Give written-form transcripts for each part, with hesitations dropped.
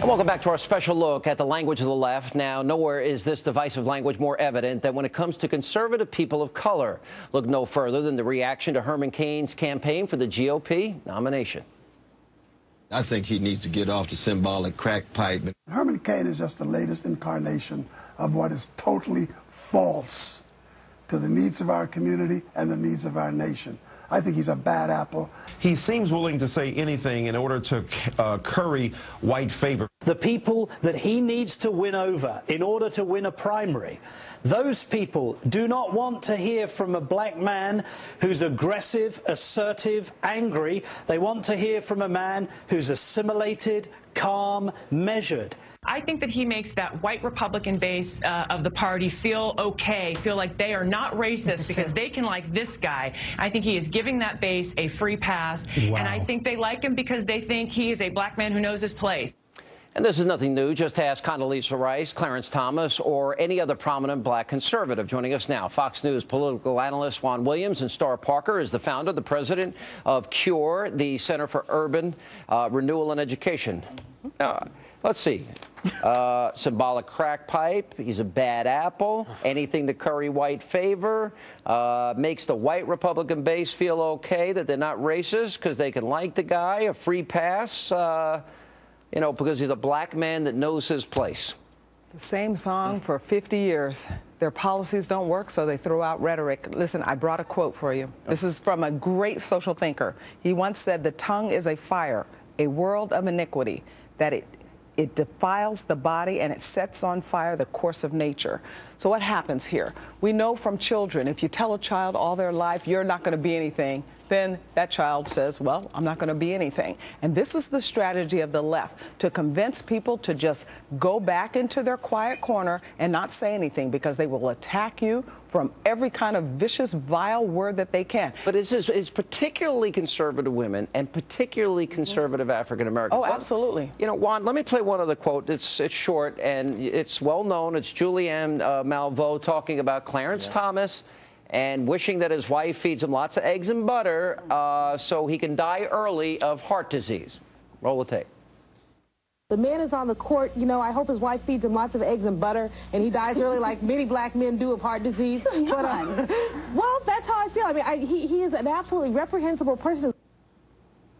And welcome back to our special look at the language of the left. Now, nowhere is this divisive language more evident than when it comes to conservative people of color. Look no further than the reaction to Herman Cain's campaign for the GOP nomination. I think he needs to get off the symbolic crack pipe. Herman Cain is just the latest incarnation of what is totally false to the needs of our community and the needs of our nation. I think he's a bad apple. He seems willing to say anything in order to curry white favor. The people that he needs to win over in order to win a primary, those people do not want to hear from a black man who's aggressive, assertive, angry. They want to hear from a man who's assimilated, calm, measured. I think that he makes that white Republican base of the party feel okay, feel like they are not racist because they can like this guy. I think he is giving that base a free pass, and I think they like him because they think he is a black man who knows his place. And this is nothing new. Just ask Condoleezza Rice, Clarence Thomas, or any other prominent black conservative. Joining us now, Fox News political analyst Juan Williams, and Star Parker is the founder, the president of CURE, the Center for Urban Renewal and Education. Let's see. Symbolic crack pipe. He's a bad apple. Anything to curry white favor. Makes the white Republican base feel okay that they're not racist because they can like the guy. A free pass. You know, because he's a black man that knows his place. The same song for 50 years. Their policies don't work, so they throw out rhetoric. Listen, I brought a quote for you. This is from a great social thinker. He once said, "The tongue is a fire, a world of iniquity, that it defiles the body and it sets on fire the course of nature." So what happens here? We know from children, if you tell a child all their life, you're not going to be anything, then that child says, well, I'm not going to be anything. And this is the strategy of the left, to convince people to just go back into their quiet corner and not say anything, because they will attack you from every kind of vicious, vile word that they can. But it's particularly conservative women and particularly conservative African Americans. Oh, absolutely. You know, Juan, let me play one other quote. It's short and it's well known. It's Julianne Malveaux talking about Clarence Thomas and wishing that his wife feeds him lots of eggs and butter so he can die early of heart disease. Roll the tape. The man is on the court, you know, I hope his wife feeds him lots of eggs and butter and he dies early like many black men do of heart disease. But, well, that's how I feel. I mean, he is an absolutely reprehensible person.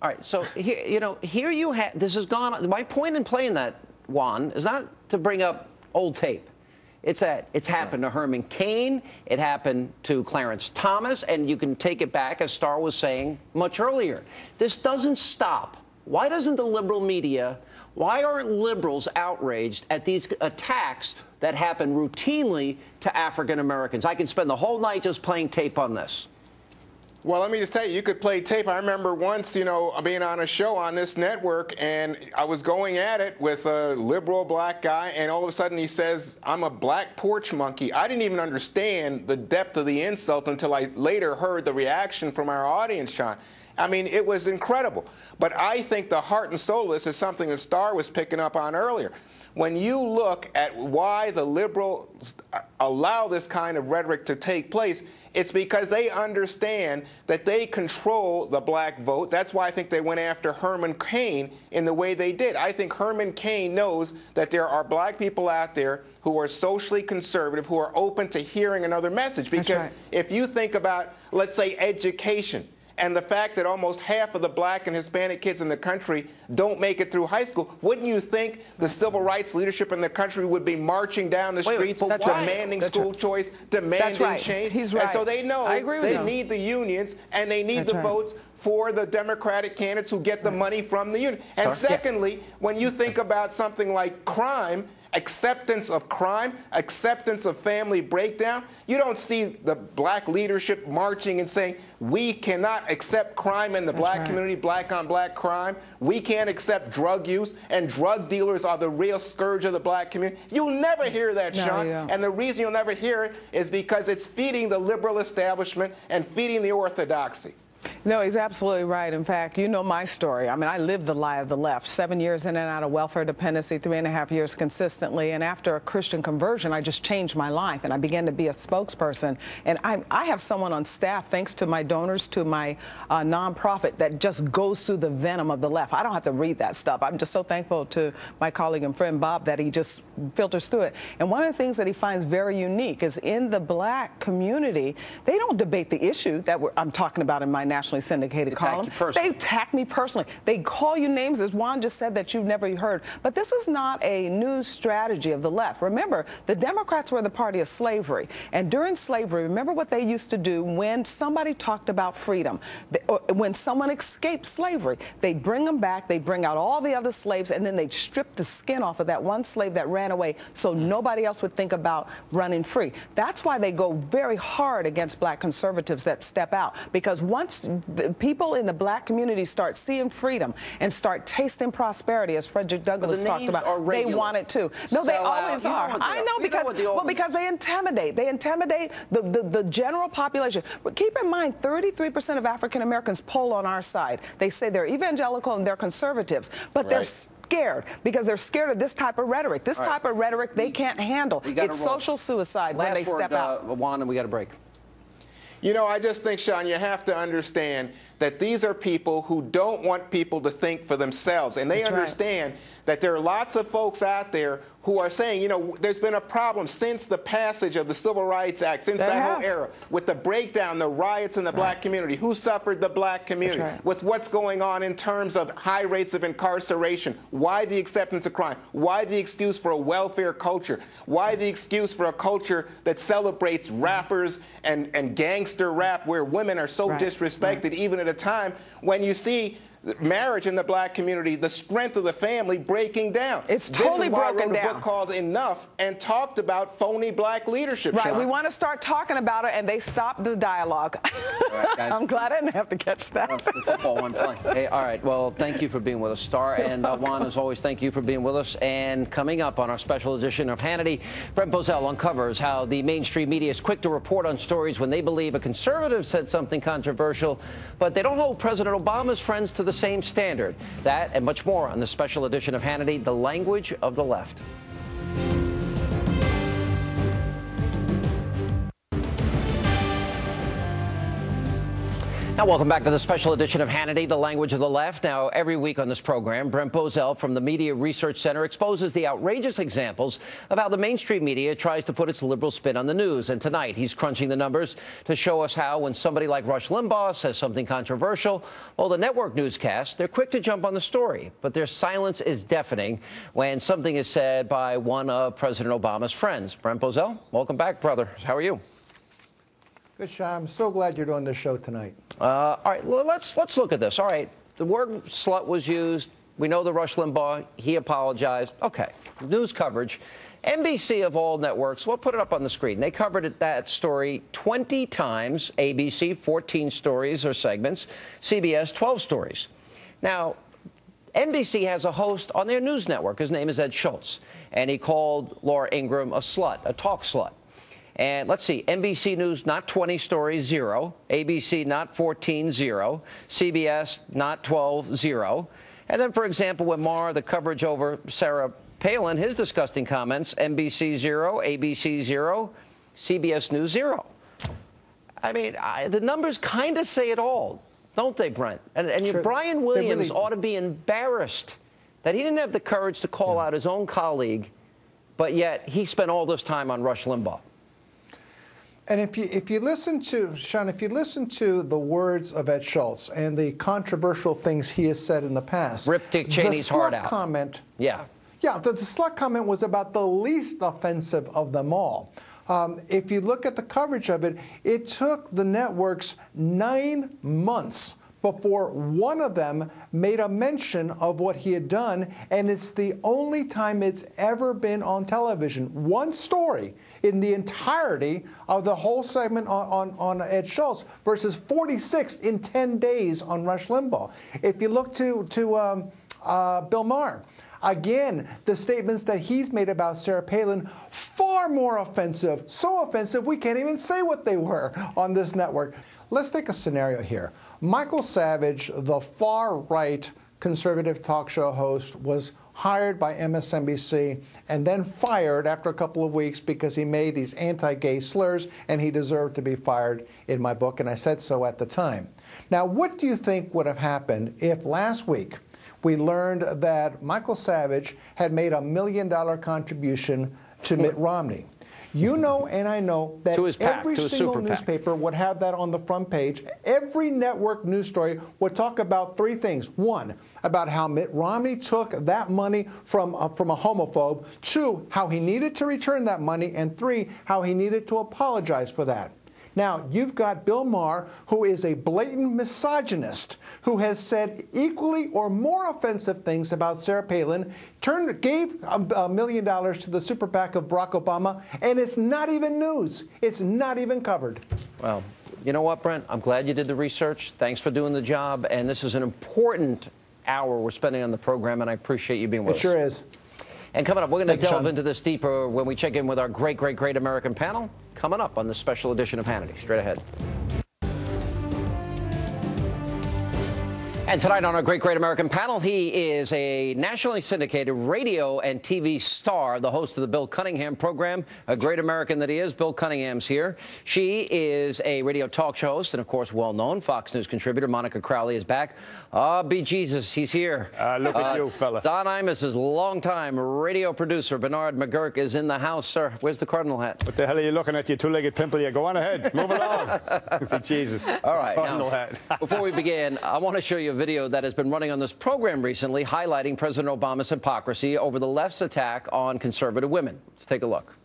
All right, so here, you know, here you have, this has gone, my point in playing that, Juan, is not to bring up old tape. It's happened to Herman Cain, it happened to Clarence Thomas, and you can take it back, as Starr was saying much earlier. This doesn't stop. Why doesn't the liberal media, why aren't liberals outraged at these attacks that happen routinely to African Americans? I can spend the whole night just playing tape on this. Well, let me just tell you, you could play tape. I remember once, you know, being on a show on this network, and I was going at it with a liberal black guy, and all of a sudden he says, I'm a black porch monkey. I didn't even understand the depth of the insult until I later heard the reaction from our audience, Sean. I mean, it was incredible. But I think the heart and soul of this is something that Starr was picking up on earlier. When you look at why the liberals allow this kind of rhetoric to take place, it's because they understand that they control the black vote. That's why I think they went after Herman Cain in the way they did. I think Herman Cain knows that there are black people out there who are socially conservative, who are open to hearing another message. Because if you think about, let's say, education, and the fact that almost half of the black and Hispanic kids in the country don't make it through high school, wouldn't you think the civil rights leadership in the country would be marching down the streets, demanding school choice, demanding change? He's right. And so they know they need the unions and they need the votes for the Democratic candidates who get the money from the union. And secondly, when you think about something like crime, acceptance of crime, acceptance of family breakdown, you don't see the black leadership marching and saying, we cannot accept crime in the black community, black on black crime. We can't accept drug use, and drug dealers are the real scourge of the black community. You'll never hear that, Sean. And the reason you'll never hear it is because it's feeding the liberal establishment and feeding the orthodoxy. No, he's absolutely right. In fact, you know my story. I mean, I lived the lie of the left. 7 years in and out of welfare dependency, 3.5 years consistently. And after a Christian conversion, I just changed my life, and I began to be a spokesperson. And I have someone on staff, thanks to my donors, to my nonprofit, that just goes through the venom of the left. I don't have to read that stuff. I'm just so thankful to my colleague and friend Bob that he just filters through it. And one of the things that he finds very unique is in the black community, they don't debate the issue that I'm talking about in my nationally syndicated column. They attack me personally. They call you names, as Juan just said, that you've never heard. But this is not a new strategy of the left. Remember, the Democrats were the party of slavery. And during slavery, remember what they used to do when somebody talked about freedom. When someone escaped slavery, they bring them back, they bring out all the other slaves, and then they strip the skin off of that one slave that ran away so nobody else would think about running free. That's why they go very hard against black conservatives that step out. Because once people in the black community start seeing freedom and start tasting prosperity, as Frederick Douglass talked about, they want it too. No, they always are. I know, because they intimidate. They intimidate the general population. But keep in mind, 33% of African Americans poll on our side. They say they're evangelical and they're conservatives, but they're scared because they're scared of this type of rhetoric. This type of rhetoric they can't handle. It's social suicide when they step out. Juan, and we got a break. You know, I just think, Sean, you have to understand that these are people who don't want people to think for themselves. And they understand that there are lots of folks out there who are saying, you know, there's been a problem since the passage of the Civil Rights Act, since that whole era, with the breakdown, the riots in the black community. Who suffered? The black community. With what's going on in terms of high rates of incarceration. Why the acceptance of crime? Why the excuse for a welfare culture? Why the excuse for a culture that celebrates rappers and gangster rap where women are so disrespected, even at a time when you see marriage in the black community, the strength of the family breaking down. It's totally broken down. I wrote a book called Enough and talked about phony black leadership. Right, Sean. we want to start talking about it, and they stopped the dialogue. All right, guys. I'm glad I didn't have to catch that. The football one fine. Hey, all right, well, thank you for being with us, Star. And Juan, as always, thank you for being with us. And coming up on our special edition of Hannity, Brent Bozell uncovers how the mainstream media is quick to report on stories when they believe a conservative said something controversial, but they don't hold President Obama's friends to the same standard. That and much more on the special edition of Hannity, The Language of the Left. Now, welcome back to the special edition of Hannity, The Language of the Left. Now, every week on this program, Brent Bozell from the Media Research Center exposes the outrageous examples of how the mainstream media tries to put its liberal spin on the news. And tonight, he's crunching the numbers to show us how when somebody like Rush Limbaugh says something controversial, well, the network newscasts, they're quick to jump on the story. But their silence is deafening when something is said by one of President Obama's friends. Brent Bozell, welcome back, brother. How are you? Good, Sean. I'm so glad you're doing this show tonight. All right, well, let's look at this. All right, the word slut was used. We know the Rush Limbaugh. He apologized. Okay, news coverage. NBC of all networks, we'll put it up on the screen. They covered that story 20 times. ABC, 14 stories or segments. CBS, 12 stories. Now, NBC has a host on their news network. His name is Ed Schultz. And he called Laura Ingraham a slut, a talk slut. And let's see, NBC News, not 20 stories, 0. ABC, not 14, 0. CBS, not 12, 0. And then, for example, when the coverage over Sarah Palin, his disgusting comments, NBC, 0, ABC, 0, CBS News, 0. I mean, the numbers kind of say it all, don't they, Brent? And Brian Williams ought to be embarrassed that he didn't have the courage to call out his own colleague, but yet he spent all this time on Rush Limbaugh. And if you listen to, Sean, if you listen to the words of Ed Schultz and the controversial things he has said in the past. Rip Dick Cheney's heart out. The slut comment. Yeah. Yeah, the slut comment was about the least offensive of them all. If you look at the coverage of it, it took the networks 9 months before one of them made a mention of what he had done, and it's the only time it's ever been on television. One story in the entirety of the whole segment on Ed Schultz versus 46 in 10 days on Rush Limbaugh. If you look to Bill Maher, again, the statements that he's made about Sarah Palin, far more offensive, so offensive we can't even say what they were on this network. Let's take a scenario here. Michael Savage, the far-right conservative talk show host, was hired by MSNBC and then fired after a couple of weeks because he made these anti-gay slurs, and he deserved to be fired in my book, and I said so at the time. Now, what do you think would have happened if last week we learned that Michael Savage had made $1 million contribution to Mitt Romney? You know, and I know that every single newspaper would have that on the front page. Every network news story would talk about three things. One, about how Mitt Romney took that money from a homophobe. Two, how he needed to return that money. And three, how he needed to apologize for that. Now, you've got Bill Maher, who is a blatant misogynist, who has said equally or more offensive things about Sarah Palin, gave $1 million to the super PAC of Barack Obama, and it's not even news. It's not even covered. Well, you know what, Brent? I'm glad you did the research. Thanks for doing the job. And this is an important hour we're spending on the program, and I appreciate you being with us. It sure is. And coming up, we're going to delve into this deeper when we check in with our great, great, great American panel coming up on this special edition of Hannity. Straight ahead. And tonight on our great, great American panel, he is a nationally syndicated radio and TV star, the host of the Bill Cunningham program, a great American that he is. Bill Cunningham's here. She is a radio talk show host and, of course, well-known Fox News contributor. Monica Crowley is back. Be Jesus, he's here. Look at you, fella. Don Imus's longtime radio producer, Bernard McGurk, is in the house. Sir, where's the cardinal hat? What the hell are you looking at, you two-legged pimple? You go on ahead. Move along. For Jesus. All right. Cardinal hat. Before we begin, I want to show you a video that has been running on this program recently highlighting President Obama's hypocrisy over the left's attack on conservative women. Let's take a look.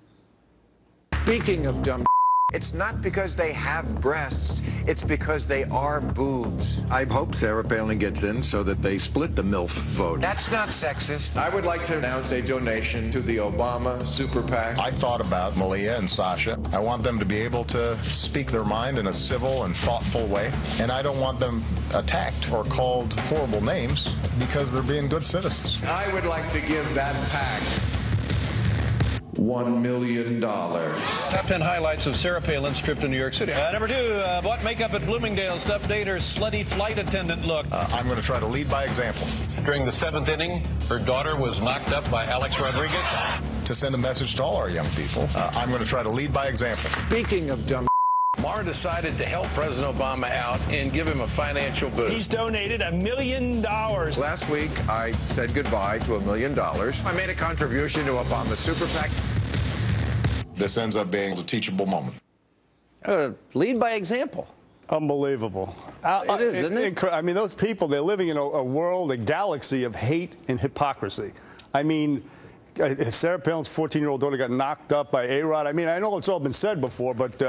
Speaking of dumb, it's not because they have breasts, it's because they are boobs. I hope Sarah Palin gets in so that they split the MILF vote. That's not sexist. I would like to announce a donation to the Obama Super PAC. I thought about Malia and Sasha. I want them to be able to speak their mind in a civil and thoughtful way. And I don't want them attacked or called horrible names because they're being good citizens. I would like to give that PAC $1 million. Top 10 highlights of Sarah Palin's trip to New York City. Number 2, bought makeup at Bloomingdale's to update her slutty flight attendant look. I'm going to try to lead by example. During the 7th inning, her daughter was knocked up by Alex Rodriguez. To send a message to all our young people, I'm going to try to lead by example. Speaking of dumb, Maher decided to help President Obama out and give him a financial boost. He's donated $1 million. Last week, I said goodbye to $1 million. I made a contribution to Obama's Super PAC. This ends up being a teachable moment. Lead by example. Unbelievable. It is, isn't it? I mean, those people, they're living in a world, a galaxy of hate and hypocrisy. I mean, Sarah Palin's 14-year-old daughter got knocked up by A-Rod. I mean, I know it's all been said before, but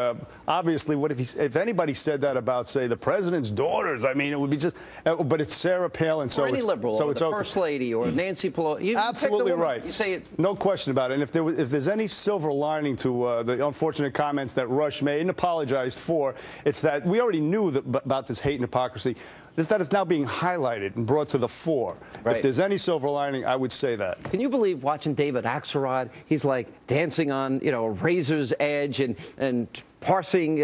obviously, what if anybody said that about, say, the president's daughters? I mean, it would be just. But it's Sarah Palin, so or any it's liberal, so or it's the okay. First Lady, or Nancy Pelosi. You absolutely right. You say it. No question about it. And if there's any silver lining to the unfortunate comments that Rush made and apologized for, it's that we already knew about this hate and hypocrisy. It's that it's now being highlighted and brought to the fore. Right. If there's any silver lining, I would say that. Can you believe watching David Axelrod? He's like dancing on, a razor's edge and parsing,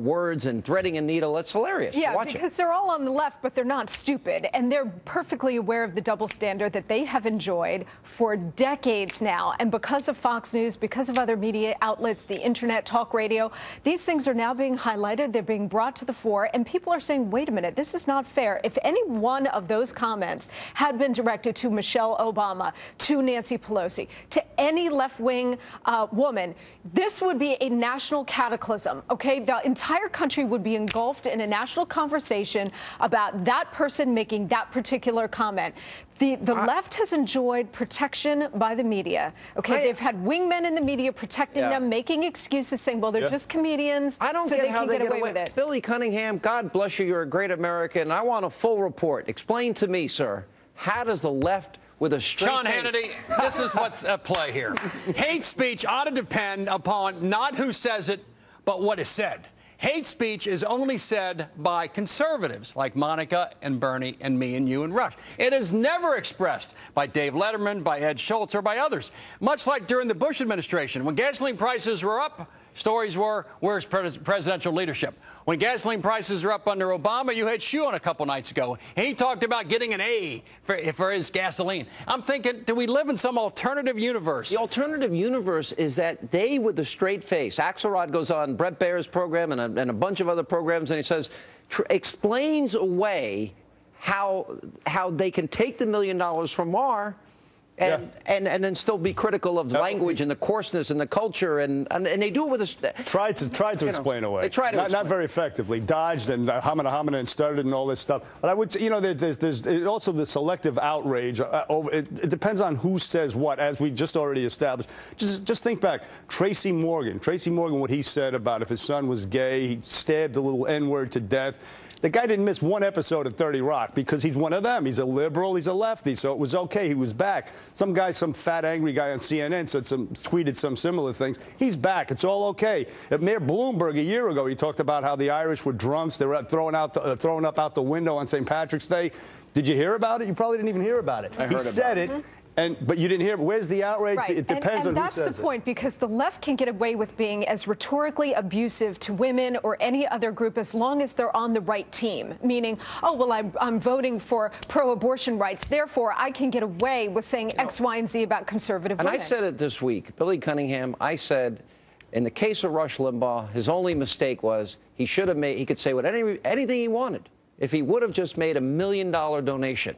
words and threading a needle. It's hilarious. Yeah, Watch because they're all on the left, but they're not stupid. And they're perfectly aware of the double standard that they have enjoyed for decades now. And because of Fox News, because of other media outlets, the internet, talk radio, these things are now being highlighted. They're being brought to the fore. And people are saying, wait a minute, this is not fair. If any one of those comments had been directed to Michelle Obama, to Nancy Pelosi, to any left-wing woman, this would be a national cataclysm, okay? The entire country would be engulfed in a national conversation about that person making that particular comment. The left has enjoyed protection by the media, okay? They've had wingmen in the media protecting them, making excuses, saying, well, they're just comedians, I don't so get they how can they get away with it. Billy Cunningham, God bless you, you're a great American. I want a full report. Explain to me, sir, how does the left with a straight Sean face. Hannity, this is what's at play here. Hate speech ought to depend upon not who says it, but what is said. Hate speech is only said by conservatives like Monica and Bernie and me and you and Rush. It is never expressed by Dave Letterman, by Ed Schultz, or by others. Much like during the Bush administration, when gasoline prices were up, Stories were, where's presidential leadership? When gasoline prices are up under Obama, you had Shu on a couple nights ago. And he talked about getting an A for his gasoline. I'm thinking, do we live in some alternative universe? The alternative universe is that they, with a straight face, Axelrod goes on Brett Baer's program and a bunch of other programs, and he says, explains away how they can take the $1 million from Maher and then still be critical of language and the coarseness and the culture, and they do it with a tried to explain away. They try to not very effectively, dodged and homina and stuttered and all this stuff. But I would say, there's also the selective outrage. It depends on who says what, as we just already established. Just think back, Tracy Morgan, what he said about if his son was gay, he stabbed the little N-word to death. The guy didn't miss one episode of 30 Rock because he's one of them. He's a liberal. He's a lefty. So it was okay. He was back. Some fat, angry guy on CNN tweeted some similar things. He's back. It's all okay. Mayor Bloomberg, a year ago, he talked about how the Irish were drunks. They were throwing up out the window on St. Patrick's Day. Did you hear about it? You probably didn't even hear about it. He said it. But you didn't hear. Where's the outrage? Right. It depends on who says it. And that's the point, because the left can get away with being as rhetorically abusive to women or any other group as long as they're on the right team. Meaning, oh, well, I'm voting for pro-abortion rights. Therefore, I can get away with saying X, Y, and Z about conservative women. And I said it this week. Billy Cunningham, I said, in the case of Rush Limbaugh, his only mistake was he could say anything he wanted if he would have just made $1 million donation.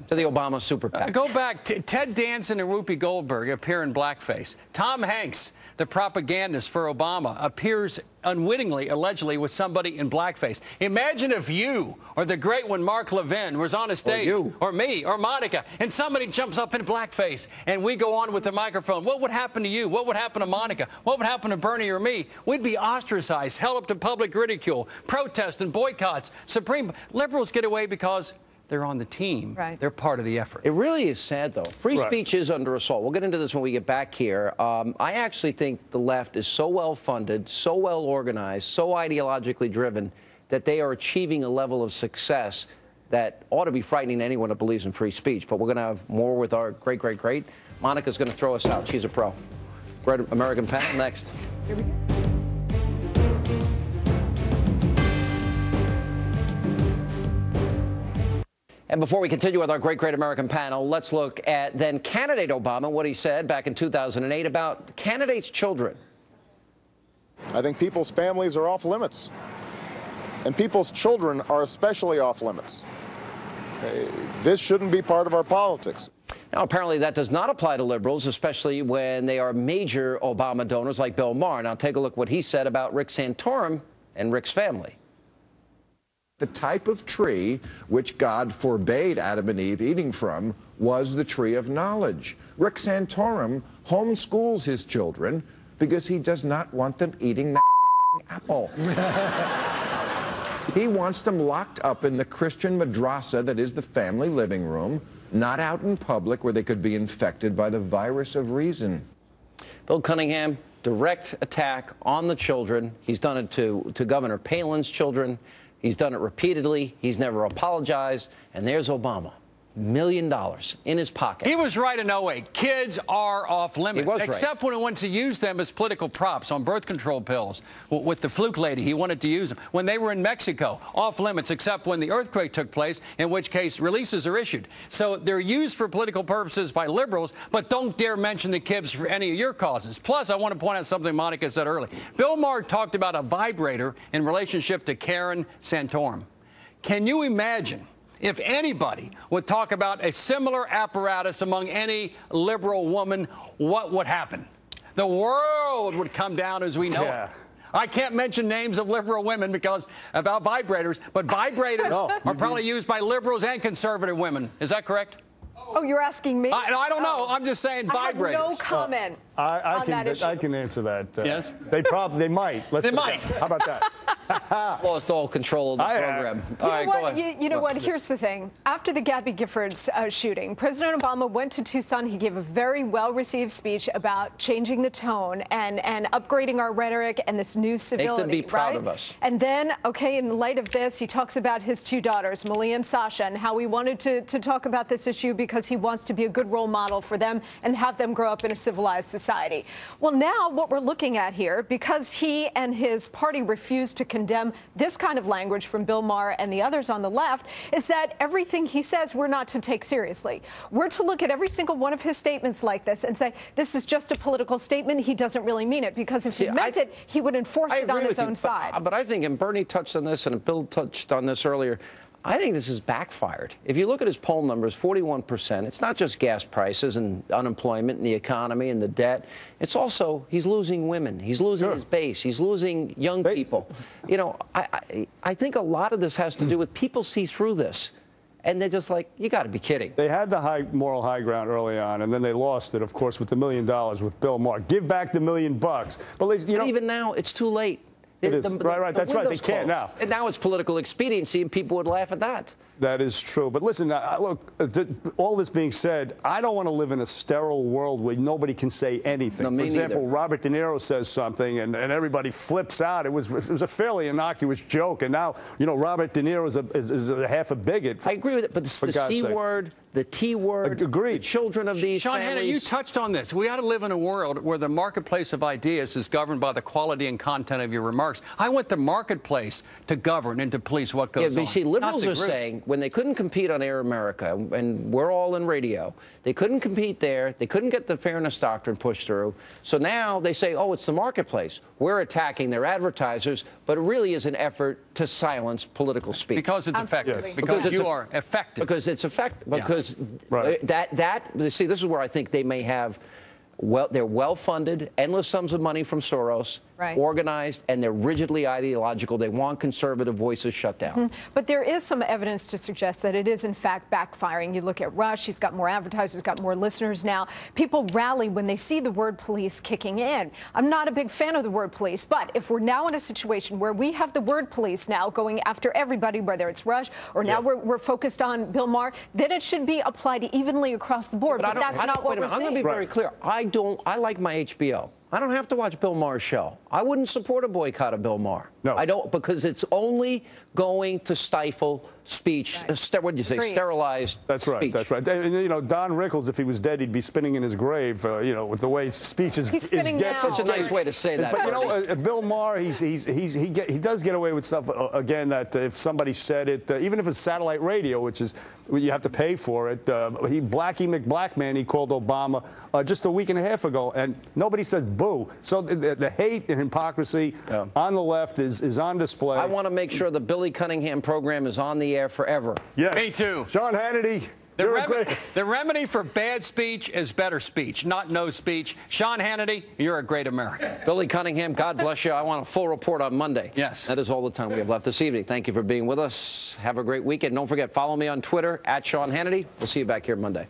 To the Obama super PAC. Go back. Ted Danson and Whoopi Goldberg appear in blackface. Tom Hanks, the propagandist for Obama, appears unwittingly, allegedly, with somebody in blackface. Imagine if you or the great one, Mark Levin, was on a stage, or me, or Monica, and somebody jumps up in blackface, and we go on with the microphone. What would happen to you? What would happen to Monica? What would happen to Bernie or me? We'd be ostracized, held up to public ridicule, protests and boycotts. Supreme liberals get away because they're on the team. Right. They're part of the effort. It really is sad, though. Free speech is under assault. We'll get into this when we get back here. I actually think the left is so well-funded, so well-organized, so ideologically driven that they are achieving a level of success that ought to be frightening to anyone that believes in free speech. But we're going to have more with our great. Monica's going to throw us out. She's a pro. Great American panel next. Here we go. And before we continue with our great American panel, let's look at then candidate Obama, what he said back in 2008 about candidates' children. I think people's families are off limits, and people's children are especially off limits. This shouldn't be part of our politics. Now, apparently that does not apply to liberals, especially when they are major Obama donors like Bill Maher. Now, take a look at what he said about Rick Santorum and Rick's family. The type of tree which God forbade Adam and Eve eating from was the tree of knowledge. Rick Santorum homeschools his children because he does not want them eating that apple. He wants them locked up in the Christian madrasa that is the family living room, not out in public where they could be infected by the virus of reason. Bill Cunningham, direct attack on the children. He's done it to Governor Palin's children. He's done it repeatedly. He's never apologized. And there's Obama, $1 million in his pocket. He was right in 08. Kids are off limits. He was right. Except when he wants to use them as political props on birth control pills. With the fluke lady, he wanted to use them. When they were in Mexico, off limits, except when the earthquake took place, in which case releases are issued. So they're used for political purposes by liberals, but don't dare mention the kids for any of your causes. Plus, I want to point out something Monica said earlier. Bill Maher talked about a vibrator in relationship to Karen Santorum. Can you imagine if anybody would talk about a similar apparatus among any liberal woman, what would happen? The world would come down as we know it. I can't mention names of liberal women because about vibrators, but vibrators are probably used by liberals and conservative women. Is that correct? Oh, you're asking me? I don't know. I'm just saying vibrators. I have no comment on that issue. I can answer that. Yes? They might. They might. How about that? Lost all control of the program. All right, go ahead. You know what? Here's the thing. After the Gabby Giffords shooting, President Obama went to Tucson. He gave a very well-received speech about changing the tone and upgrading our rhetoric and this new civility. Make them be proud of us. And then, okay, in the light of this, he talks about his two daughters, Malia and Sasha, and how he wanted to talk about this issue because he wants to be a good role model for them and have them grow up in a civilized society. society. Well, now what we're looking at here, because he and his party refused to condemn this kind of language from Bill Maher and the others on the left, is that everything he says we're not to take seriously. We're to look at every single one of his statements like this and say, this is just a political statement. He doesn't really mean it, because if he meant it, he would enforce it on his own side. But I think, and Bernie touched on this, and Bill touched on this earlier, I think this has backfired. If you look at his poll numbers, 41%, it's not just gas prices and unemployment and the economy and the debt. It's also he's losing women. He's losing his base. He's losing young people. You know, I think a lot of this has to do with people see through this. And they're just like, you got to be kidding. They had the moral high ground early on, and then they lost it, of course, with the $1 million with Bill Maher. Give back the $1 million. But even now, it's too late. It is. Right. That's right. They can't now. And now it's political expediency, and people would laugh at that. That is true. But listen, look, all this being said, I don't want to live in a sterile world where nobody can say anything. No, For example, neither. Robert De Niro says something, and everybody flips out. It was a fairly innocuous joke, and now, you know, Robert De Niro is a half a bigot. I agree with it, but the C word, the T word, agreed. The children of these Sean families. Hannity, you touched on this. We ought to live in a world where the marketplace of ideas is governed by the quality and content of your remarks. I want the marketplace to govern and to police what goes on. Yeah, but you see, liberals are groups. saying when they couldn't compete on Air America, and we're all in radio, they couldn't compete there. They couldn't get the fairness doctrine pushed through. So now they say, oh, it's the marketplace. We're attacking their advertisers, but it really is an effort to silence political speech. Because it's effective. Yes. Because you are effective. Because it's effective. Because Right. see, this is where I think they may have, they're well-funded, endless sums of money from Soros, organized, and they're rigidly ideological. They want conservative voices shut down. But there is some evidence to suggest that it is, in fact, backfiring. You look at Rush. He's got more advertisers, got more listeners now. People rally when they see the word police kicking in. I'm not a big fan of the word police, but if we're now in a situation where we have the word police now going after everybody, whether it's Rush or now we're focused on Bill Maher, then it should be applied evenly across the board. But that's not what we're seeing. I'm going to be very clear. I like my HBO. I don't have to watch Bill Maher's show. I wouldn't support a boycott of Bill Maher. No. I don't, because it's only going to stifle speech. What did you say? Sterilized That's right. speech. That's right. And, you know, Don Rickles, if he was dead, he'd be spinning in his grave, you know, with the way speech is Such a nice way to say that. But, you know, Bill Maher, he does get away with stuff, again, that if somebody said it, even if it's satellite radio, which is, you have to pay for it. Blackie McBlackman, he called Obama just a week and a half ago, and nobody says boo. So the hate and hypocrisy on the left is on display. I want to make sure the Billy Cunningham program is on the air forever. Yes. Me too. Sean Hannity. The remedy for bad speech is better speech, not no speech. Sean Hannity, you're a great American. Billy Cunningham, God bless you. I want a full report on Monday. Yes. That is all the time we have left this evening. Thank you for being with us. Have a great weekend. Don't forget, follow me on Twitter, @SeanHannity. We'll see you back here Monday.